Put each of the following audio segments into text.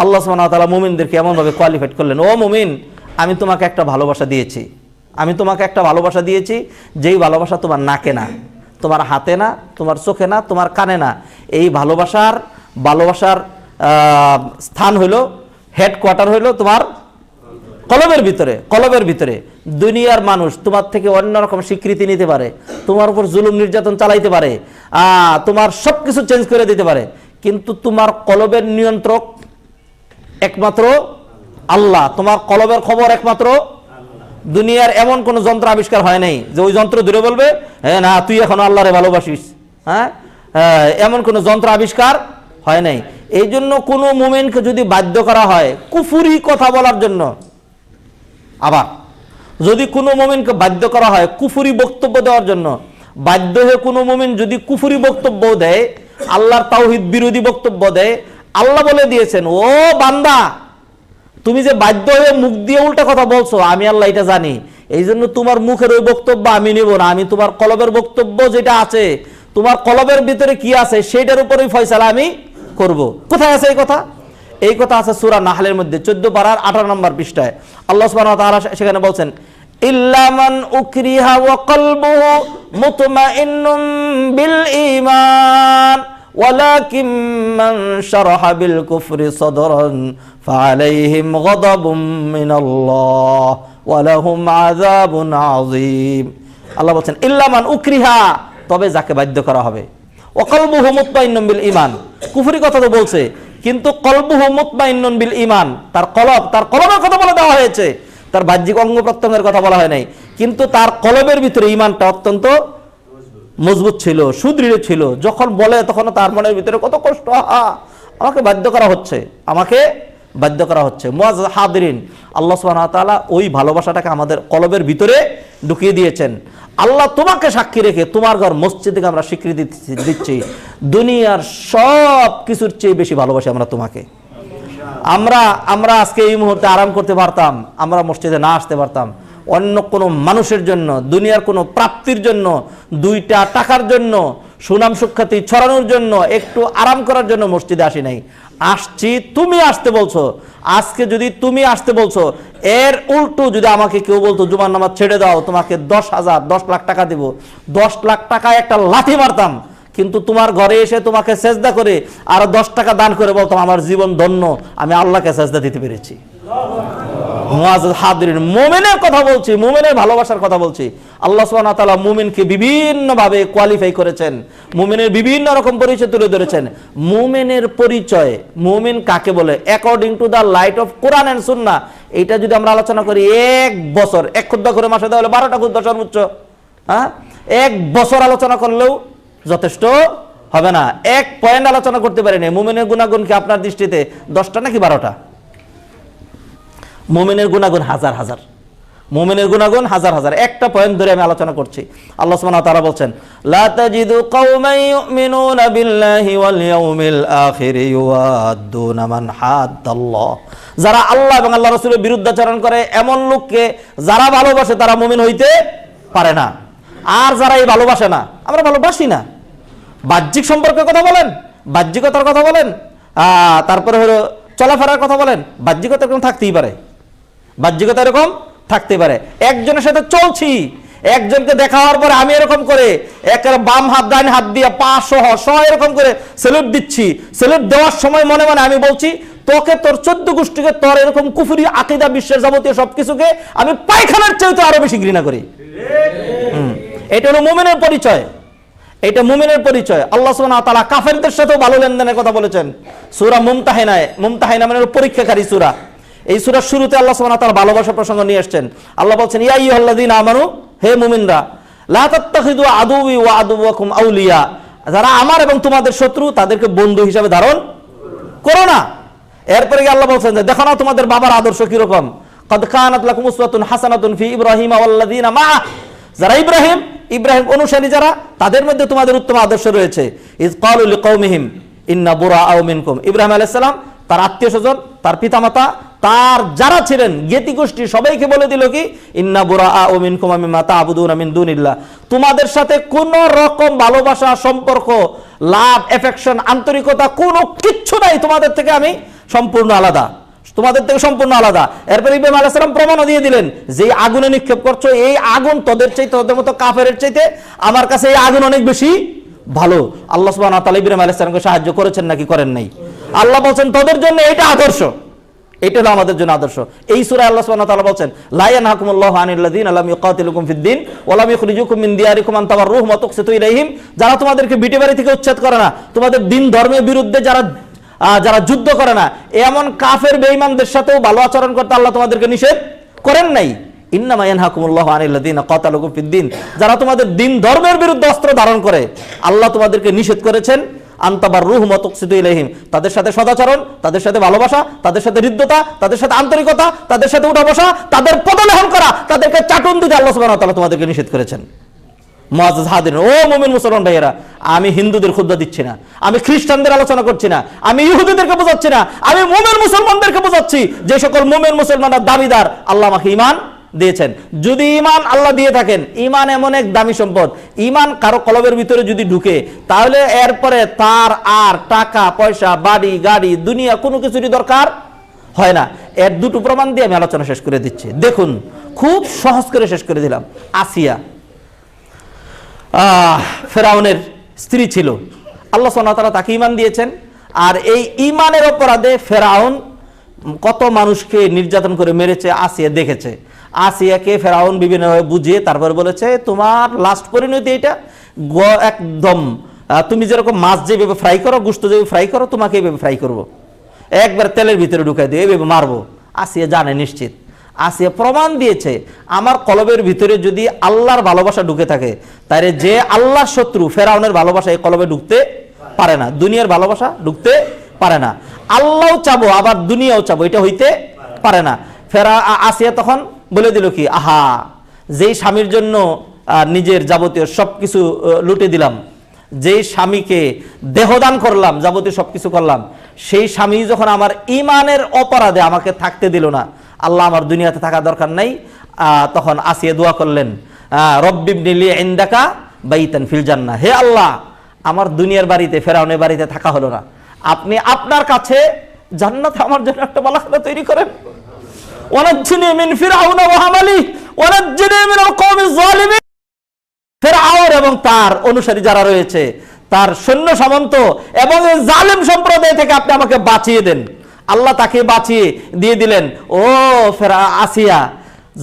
আল্লাহ সুবহানাহু ওয়া তাআলা মুমিনদেরকে এমনভাবে কোয়ালিফাইড করলেন, ও মুমিন, আমি তোমাকে একটা ভালোবাসা দিয়েছি, আমি তোমাকে একটা ভালোবাসা দিয়েছি, যেই ভালোবাসা তোমার নাকে না, তোমার হাতে না, তোমার চোখে না, তোমার কানে না। এই ভালোবাসার স্থান হইল, হেডকোয়ার্টার হইল তোমার কলবের ভিতরে। দুনিয়ার মানুষ তোমার থেকে অন্যরকম স্বীকৃতি নিতে পারে, তোমার উপর জুলুম নির্যাতন চালাইতে পারে, তোমার সব কিছু চেঞ্জ করে দিতে পারে, কিন্তু তোমার কলবের নিয়ন্ত্রক একমাত্র আল্লাহ। তোমার কলবের খবর একমাত্র দুনিয়ার এমন কোন যন্ত্র আবিষ্কার হয় নাই যে ওই যন্ত্র ধরে বলবে হ্যাঁ না তুই এখন আল্লাহরে ভালোবাসিস। এমন কোন যন্ত্র আবিষ্কার হয় নাই। এই জন্য কোনো মুমিনকে যদি বাধ্য করা হয় কুফরি কথা বলার জন্য, আবার যদি কোনো মুমিনকে বাধ্য করা হয় কুফরি বক্তব্য দেওয়ার জন্য, বাধ্য হয়ে কোনো মুমিন যদি কুফরি বক্তব্য দেয়, আল্লাহর তাওহীদ বিরোধী বক্তব্য দেয়, আল্লাহ বলে দিয়েছেন, ও বান্দা, তুমি যে বাধ্য হয়ে মুখ দিয়ে উল্টা কথা বলছো, আমি আল্লাহ এটা জানি। এই জন্য তোমার মুখের ওই বক্তব্য আমি নেব না, আমি তোমার কলবের বক্তব্য যেটা আছে, তোমার কলবের ভিতরে কি আছে সেটার উপরেই ফয়সালা আমি করব। কোথায় আছে এই কথা? এই কথা আছে সূরা নাহলের মধ্যে 14 পারার 18 নম্বর পৃষ্ঠায়। আল্লাহ সুবহানাহু ওয়া তাআলা সেখানে বলছেন, ইল্লা মান উকরিহা ওয়া কলবুহু মুতমাইন্নুম বিল ঈমান ওয়ালাকিন মান শারাহা বিল কুফরি সাদরান ফাআলাইহিম গাদাবুম মিনাল্লাহ ওয়া লাহুম আযাবুন আযীম। আল্লাহ বলেন ইল্লা মান উকরিহা, তবে যাকে বাধ্য করা হবে, ওয়া কলবুহু মুতমাইন্নুম বিল ঈমান, কুফরি কথা তো বলছে কিন্তু কলবুহু মুতমাইন্নুন বিল ঈমান, তার কলবের কথা বলে দেওয়া হয়েছে, তার বাহ্যিক অঙ্গ প্রত্যঙ্গের কথা বলা হয় নাই, কিন্তু তার কলবের ভিতরে ঈমানটা অত্যন্ত মজবুত ছিল, সুদৃঢ় ছিল। যখন বলে তখন তার মনের ভিতরে কত কষ্ট, আমাকে বাধ্য করা হচ্ছে, আমাকে বাধ্য করা হচ্ছে। মুআজ্জাজ হাদিরিন, আল্লাহ সুবহানাহু ওয়া তাআলা ওই ভালোবাসাটাকে আমাদের কলবের ভিতরে ঢুকিয়ে দিয়েছেন। আল্লাহ তোমাকে সাক্ষী রেখে তোমার ঘর মসজিদকে আমরা স্বীকৃতি দিচ্ছি, দুনিয়ার সব কিছুর চেয়ে বেশি ভালোবাসি আমরা তোমাকে। আমরা আজকে এই মুহূর্তে আরাম করতে পারতাম, আমরা মসজিদে না আসতে পারতাম, অন্য কোনো মানুষের জন্য, দুনিয়ার কোনো প্রাপ্তির জন্য, 2টা টাকার জন্য, সুনাম সুখ্যাতি ছড়ানোর জন্য, একটু আরাম করার জন্য মসজিদে আসি নাই। আসছি, তুমি আসতে বলছো। আজকে যদি তুমি আসতে বলছো, এর উল্টো যদি আমাকে কেউ বলতো জুমার নামাজ ছেড়ে দাও, তোমাকে 10 লাখ টাকা দিব, 10 লাখ টাকায় একটা লাথি মারতাম, কিন্তু তোমার ঘরে এসে তোমাকে সেজদা করে আর 10 টাকা দান করে বলতাম আমার জীবন ধন্য, আমি আল্লাহকে সেজদা দিতে পেরেছি। মুআজ্জাজ হাদিরিন, মুমিনের কথা বলছি, মুমিনের ভালোবাসার কথা বলছি। আল্লাহ সুবহানাহু ওয়া তাআলা মুমিনকে বিভিন্ন ভাবে কোয়ালিফাই করেছেন, মুমিনের বিভিন্ন রকম পরিচয় তুলে ধরেছেন। মুমিনের পরিচয়, মুমিন কাকে বলে according to the light of Quran and Sunnah, এটা যদি আমরা আলোচনা করি, 1 বছর 1 খুতবা করে মাসে দেওয়া হলে 12টা খুতবা সর্বোচ্চ, 1 বছর আলোচনা করলেও যথেষ্ট হবে না। 1 পয়েন্ট আলোচনা করতে পারেনি। মুমিনের গুণাগুণ কি আপনার দৃষ্টিতে 10টা নাকি 12টা? মুমিনের গুণাগুণ হাজার হাজার, মুমিনের গুণাগুণ হাজার হাজার। একটা পয়েন্ট ধরে আমি আলোচনা করছি। আল্লাহ সুবহানাহু ওয়া তাআলা বলেন, লা তাজিদু কওমান ইউমিনুনা বিল্লাহি ওয়াল ইয়াউমিল আখির ইউআদ্দুনা মান হাদ্দাল্লাহ, যারা আল্লাহ এবং আল্লাহর রাসূলের বিরুদ্ধাচরণ করে এমন লোককে যারা ভালোবাসে তারা মুমিন হইতে পারে না। আর যারা এই ভালোবাসে না, আমরা ভালোবাসি না, বাহ্যিক সম্পর্কের কথা বলেন, বাহ্যিকতার কথা বলেন, তারপরে হলো চলাফেরার কথা বলেন, বাহ্যিকতা এরকম থাকতেই পারে, বাহ্যিকতা এরকম থাকতে পারে। একজনের সাথে চলছি, একজনকে দেখা হওয়ার পরে আমি এরকম করে একের বাম হাত ডান হাত দিয়ে পা সহ এরকম করে সেলুট দিচ্ছি, সেলুট দেওয়ার সময় মনে মনে আমি বলছি, তোকে, তোর 14 গোষ্ঠীকে, তোর এরকম কুফরি আকীদা বিশ্বের যাবতীয় সবকিছুকে আমি পায়খানার চাইতে আরো বেশি ঘৃণা করি। এটা হলো মুমিনের পরিচয়, এটা মুমিনের পরিচয়। আল্লাহ সুবহানাহু ওয়া তাআলা কাফেরদের সাথেও ভালো লেনদেনের কথা বলেছেন সূরা মুমতাহিনা মানে পরীক্ষাকারী সূরা। এই সূরার শুরুতে আল্লাহ সুবহানাহু ওয়া তাআলা ভালোবাসা প্রসঙ্গ নিয়ে আসছেন। আল্লাহ বলছেন, ইয়া আইয়ুহাল্লাযীনা আমানু, হে মুমিনরা, লা তাত্তাখিযু আদুওয়ি ওয়া আদুওয়াকুম আউলিয়া, যারা আমার এবং তোমাদের শত্রু তাদেরকে বন্ধু হিসেবে ধারণ করো না। এরপরে আল্লাহ বলছেন যে দেখো না তোমাদের বাবার আদর্শ কি রকম, ক্বাদ কানাত লাকুম উসওয়াতুন হাসানাতুন ফি ইব্রাহিমা ওয়াল্লাযীনা মাআ, যারা ইব্রাহিম অনুসারী যারা, তাদের মধ্যে তোমাদের উত্তম আদর্শ রয়েছে। ইয ক্বালু লিকাওমিহিম ইন্না বুরাআউ মিনকুম, ইব্রাহিম আলাইহিস সালাম তার আত্মীয়স্বজন, তার পিতামাতা, তার যারা ছিলেন জ্ঞাতি গোষ্ঠী সবাইকে বলে দিল কি, ইন্না বুরাআউ মিনকুম মিম্মা তা'বুদুনা মিন দুনিল্লাহ, তোমাদের সাথে কোন রকম ভালোবাসা, সম্পর্ক, লাভ, এফেকশন, আন্তরিকতা কোনো কিচ্ছু নাই, তোমাদের থেকে আমি সম্পূর্ণ আলাদা, তোমাদের থেকে সম্পূর্ণ আলাদা। এরপর ইব্রাহিম আলাইহিস সালাম প্রমাণও দিয়ে দিলেন যে এই আগুনে নিক্ষেপ করছো, এই আগুন তোদের চাইতে, তোদের মতো কাফেরের চাইতে আমার কাছে এই আগুন অনেক বেশি ভালো। আল্লাহ সুবহানাহু ওয়া তাআলা ইব্রাহিম আলাইহিস সালামকে সাহায্য করেছেন নাকি করেন নাই? আল্লাহ বলছেন তোদের জন্য এটা আদর্শ, এটা হলো আমাদের জন্য আদর্শ। এই সূরায় আল্লাহ সুবহানাহু ওয়া তাআলা বলছেন লা ইয়ানহাকুমুল্লাহু আনিল্লাযিনা লাম ইউকাতিলুকুম ফিদ-দীন ওয়া লাম ইখরিজুকুম মিন দিয়ারিকুম আন তাবাররুহুম ওয়া তুকসিতু ইলাইহিম, যারা তোমাদেরকে বিটে বাড়ি থেকে উচ্ছেদ করে না, তোমাদের দিন ধর্মের বিরুদ্ধে যারা যুদ্ধ করে না, এমন কাফের বেঈমানদের সাথেও ভালো আচরণ করতে আল্লাহ তোমাদেরকে নিষেধ করেন নাই। ইন্নামা ইয়ানহাকুমুল্লাহু আনিল্লাযিনা কাতালুকুম ফিদ-দীন, যারা তোমাদের দিন ধর্মের বিরুদ্ধে অস্ত্র ধারণ করে আল্লাহ তোমাদেরকে নিষেধ করেছেন আন তাবাররুহুম ওয়া তুকসিতু ইলাইহিম, তাদের সাথে সদাচরণ, তাদের সাথে ভালোবাসা, তাদের সাথে হৃদ্যতা, তাদের সাথে আন্তরিকতা, তাদের সাথে উঠা বসা, তাদের পদলেহন করা, তাদেরকে চাটন দিতে আল্লাহ সুবহানাহু ওয়া তাআলা তোমাদেরকে নিষেধ করেছেন। মুআজ্জাজ হাদির, ও মুমিন মুসলমান ভাইয়েরা, আমি হিন্দুদের খুতবা দিচ্ছি না, আমি খ্রিস্টানদের আলোচনা করছি না, আমি ইহুদিদেরকে বোঝাচ্ছি না, আমি মুমিন মুসলমানদেরকে বোঝাচ্ছি যে সকল মুমিন মুসলমানরা দাবিদার আল্লাহ আমাকে ঈমান দিয়েছেন। যদি ঈমান আল্লাহ দিয়ে থাকেন, ঈমান এমন এক দামি সম্পদ, ঈমান কারো কলবের ভিতরে যদি ঢুকে তাহলে এরপরে তার আর টাকা পয়সা, বাড়ি গাড়ি, দুনিয়া কোনো কিছুরই দরকার হয় না। এর দুটো প্রমাণ দিয়ে আমি আলোচনা শেষ করে দিচ্ছি। দেখুন, খুব সহজ করে শেষ করে দিলাম। আসিয়া ফেরাউনের স্ত্রী ছিল, আল্লাহ সুবহানাহু ওয়া তাআলা তাকে ঈমান দিয়েছেন। আর এই ঈমানের অপরাধে ফেরাউন কত মানুষকে নির্যাতন করে মেরেছে আসিয়া দেখেছে। আসিয়াকে ফেরাউন বিভিন্নভাবে বুঝিয়ে তারপর বলেছে তোমার লাস্ট পরিণতি এটা, একদম তুমি যেরকম মাছ যেভাবে ফ্রাই করো, গোশত যেভাবে ফ্রাই করো, তোমাকে এইভাবে ফ্রাই করবো, একবার তেলের ভিতরে ঢুকাই দিয়ে এইভাবে মারবো। আসিয়া জানে নিশ্চিত, আসিয়া প্রমাণ দিয়েছে আমার কলবের ভিতরে যদি আল্লাহর ভালোবাসা ঢুকে থাকে, তাহলে যে আল্লাহর শত্রু ফেরাউনের ভালোবাসা এই কলবে ঢুকতে পারে না, দুনিয়ার ভালোবাসা ঢুকতে পারে না। আল্লাহও চাবো আবার দুনিয়াও চাবো, এটা হইতে পারে না। আসিয়া তখন বলে দিল কি, আহা, যেই স্বামীর জন্য নিজের যাবতীয় সবকিছু লুটে দিলাম, যেই স্বামীকে দেহদান করলাম, যাবতীয় সবকিছু করলাম, সেই স্বামী যখন আমার ঈমানের অপরাধে আমাকে থাকতে দিল না, আল্লাহ আমার দুনিয়াতে থাকা দরকার নাই। তখন আসিয়া দোয়া করলেন, রব্বিবনি লি ইনদাকা বাইতান ফিল জান্নাহ, হে আল্লাহ, আমার দুনিয়ার বাড়িতে ফেরাউনের বাড়িতে থাকা হলো না, আপনি আপনার কাছে জান্নাতে আমার জন্য একটা বালাখানা তৈরি করেন। ওয়ানাজ্জিনি মিন ফিরআউনা ওয়া হামালি ওয়ানাজ্জিনি মিনাল কওমিজ যালিমিন, ফেরাউন এবং তার অনুসারী যারা রয়েছে, তার সৈন্য সামন্ত এবং এই জালিম সম্প্রদায় থেকে আপনি আমাকে বাঁচিয়ে দেন। আল্লাহ তাকে বাঁচিয়ে দিয়ে দিলেন। ও আসিয়া,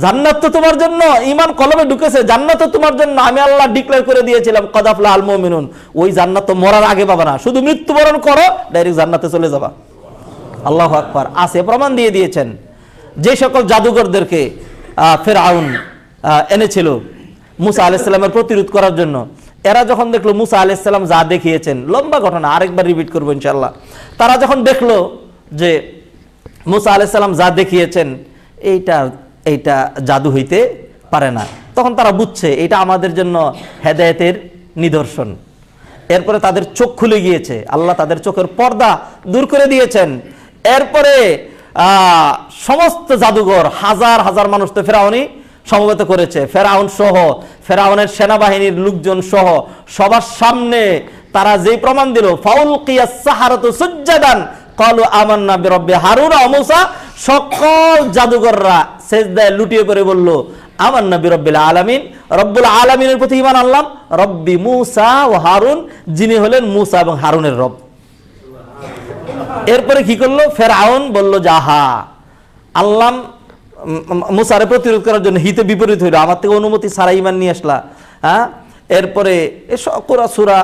জান্নাত তো তোমার জন্য, ঈমান কলবে ঢুকেছে, জান্নাত তো তোমার জন্য আমি আল্লাহ ডিক্লেয়ার করে দিয়েছিলাম কদ আফলাহাল মুমিনুন। ওই জান্নাত তো মরার আগে পাবা না, শুধু মৃত্যুবরণ করো ডাইরেক্ট জান্নাতে চলে যাবা। আল্লাহু আকবার। আসিয়া প্রমাণ দিয়ে দিয়েছেন। যে সকল জাদুঘরদেরকে ফেরাউন এনেছিল মুসা আলাইহিস সালামের প্রতিরোধ করার জন্য, এরা যখন দেখলো মুসা আলাইহিস সালাম যা দেখিয়েছেন, লম্বা ঘটনা, আরেকবার রিপিট করবো ইনশাআল্লাহ। তারা যখন দেখলো যে মুসা আলাইহিস সালাম যা দেখিয়েছেন এইটা জাদু হইতে পারে না, তখন তারা বুঝছে এটা আমাদের জন্য হেদায়েতের নিদর্শন। এরপরে তাদের চোখ খুলে গিয়েছে, আল্লাহ তাদের চোখের পর্দা দূর করে দিয়েছেন। এরপরে সমস্ত জাদুঘর, হাজার হাজার মানুষ তো ফেরাউনই সমবেত করেছে, ফেরাউন সহ, ফেরাউনের সেনাবাহিনীর লোকজন সহ সবার সামনে তারা যেই প্রমাণ দিল, ফাউলকিয়াস সাহারাতু সুজ্জাদান ক্বালু আমান্না বিরাব্বি হারুন ওয়া মূসা, সকল জাদুঘররা সিজদায় লুটিয়ে পড়ে বলল আমান্না বিরাব্বিল আলামিন, রব্বুল আলামিনের প্রতি ঈমান আনলাম, রব্বি মূসা ওয়া হারুন, যিনি হলেন মূসা এবং হারুনের রব। এরপরে কি করলো, ফেরাউন বলল যাহা আল্লাহ মুসারে প্রতিরোধ করার জন্য হিতে বিপরীত হইল, আমার থেকে অনুমতি ছাড়া ঈমান নিয়ে আসলা। এরপরে সূরা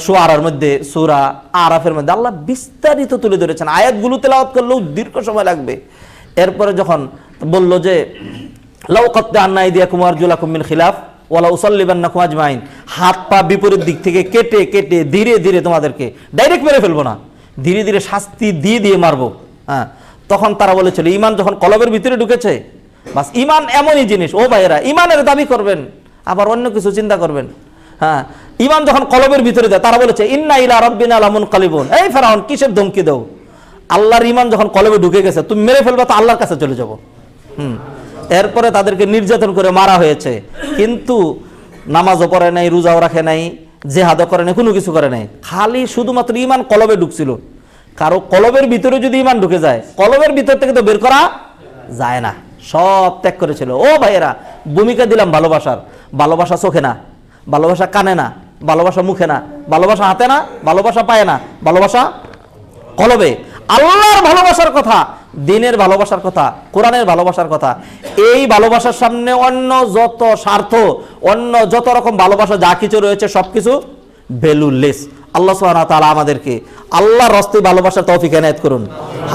শুআরার মধ্যে, সূরা আরাফের মধ্যে আল্লাহ বিস্তারিত তুলে ধরেছেন, আয়াতগুলো তেলাওয়াত করলেও দীর্ঘ সময় লাগবে। এরপরে যখন বলল যে লাউ কাত্তা'না আইদিয়াকুম ওয়া আরজুলাকুম মিন খিলাফ ওয়া লা উসাল্লিবান্নাকুম আজমাইন, হাত পা বিপরীত দিক থেকে কেটে কেটে ধীরে ধীরে তোমাদেরকে ডাইরেক্ট মেরে ফেলবো না, ধীরে ধীরে শাস্তি দিয়ে দিয়ে মারবো। তখন তারা বলেছিল ঈমান যখন কলবের ভিতরে ঢুকেছে, বাস ঈমান এমনই জিনিস, ও ভাইয়েরা, ঈমানের দাবি করবেন আবার অন্য কিছু চিন্তা করবেন। ঈমান যখন কলবের ভিতরে দেয়, তারা বলেছে ইন্না ইলা রাব্বিনা লামুনকালিবুন। এই ফেরাউন, কিসের ধমকি দাও? আল্লাহর ঈমান যখন কলবে ঢুকে গেছে, তুমি মেরে ফেলবা তো আল্লাহর কাছে চলে যাবো। এরপরে তাদেরকে নির্যাতন করে মারা হয়েছে, কিন্তু নামাজও পড়ে নাই, রোজাও রাখে নাই, জেহাদও করে নাই, কোনো কিছু করে নাই, খালি শুধুমাত্র ঈমান কলবে ঢুকছিল, কারো কলবের ভিতরে যদি ঈমান ঢুকে যায়, কলবের ভিতর থেকে তো বের করা যায় না, সব ত্যাগ করেছিল। ও ভাইয়েরা, ভূমিকা দিলাম ভালোবাসার। ভালোবাসা চোখে না, ভালোবাসা কানে না, ভালোবাসা মুখে না, ভালোবাসা হাতে না, ভালোবাসা পায়ে না, ভালোবাসা কলবে। আল্লাহর ভালোবাসার কথা, দ্বীনের ভালোবাসার কথা, কোরআনের ভালোবাসার কথা। এই ভালোবাসার সামনে অন্য যত স্বার্থ, অন্য যত রকম ভালোবাসা যা কিছু রয়েছে সবকিছু ভ্যালুলেস। আল্লাহ সুবহানাহু ওয়া তাআলা আমাদেরকে আল্লাহর রাস্তায় ভালোবাসার তৌফিক এনায়েত করুন।